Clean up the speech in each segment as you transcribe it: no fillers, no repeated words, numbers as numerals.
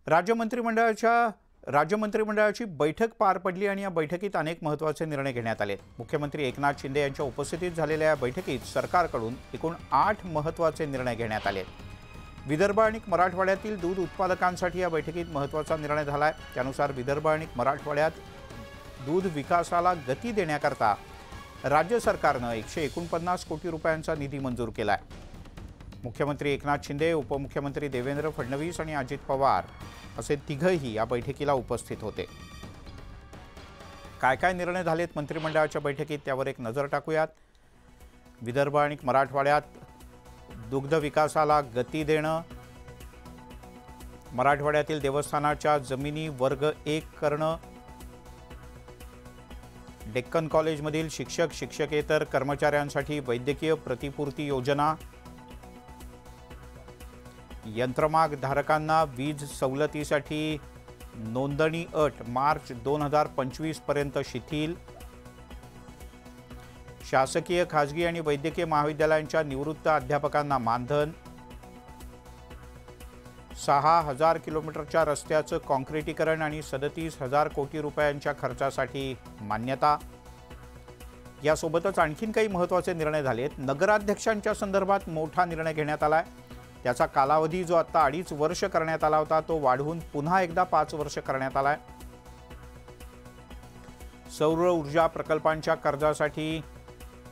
राज्य मंत्रिमंडळाची बैठक पार पडली आणि या बैठकीत अनेक महत्त्वाचे निर्णय घेण्यात आले। मुख्यमंत्री एकनाथ शिंदे यांच्या उपस्थितीत झालेल्या या बैठकीत सरकारकडून एकूण 8 महत्त्वाचे निर्णय घेण्यात आले। विदर्भ आणि मराठवाड्यातील दूध उत्पादकांसाठी या बैठकीत महत्त्वाचा निर्णय झालाय। त्यानुसार विदर्भ आणि मराठवाड्यात दूध विकासाला गती देण्याकरता राज्य सरकारने 149 कोटी रुपयांचा निधी मंजूर केलाय। मुख्यमंत्री एकनाथ शिंदे, उपमुख्यमंत्री देवेंद्र फडणवीस आणि अजित पवार असे तिघही या बैठकीला उपस्थित होते। काय निर्णय झालेत मंत्रिमंडळाच्या बैठकीत त्यावर एक नजर टाकूयात। विदर्भ आणि मराठवाड्यात दुग्ध विकासाला गती देणं, मराठवाड्यातील देवस्थानाच्या जमिनी वर्ग 1 करणं, डेक्कन कॉलेजमधील शिक्षक शिक्षकेतर कर्मचाऱ्यांसाठी वैद्यकीय प्रतिपूर्ती योजना, यंत्रमाग धारकांना वीज सवलतीसाठी नोंदणी अट मार्च 2025 पर्यंत शिथिल, शासकीय खाजगी आणि वैद्यकीय महाविद्यालयांच्या निवृत्त अध्यापकांना मानधन, 6000 किलोमीटरच्या रस्त्याचं काँक्रिटीकरण आणि 37,000 कोटी रुपयांच्या खर्चासाठी मान्यता। यासोबतच आणखीन काही महत्त्वाचे निर्णय झालेत। नगराध्यक्षांच्या संदर्भात मोठा निर्णय घेण्यात आलाय। त्याचा कालावधी जो आता 2.5 वर्ष करण्यात आला होता तो वाढवून पुन्हा एकदा 5 वर्ष करण्यात आलाय। सौर ऊर्जा प्रकल्पांच्या कर्जासाठी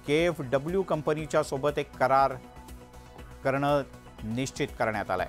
KFW कंपनीच्या सोबत एक करार करणं निश्चित करण्यात आलाय।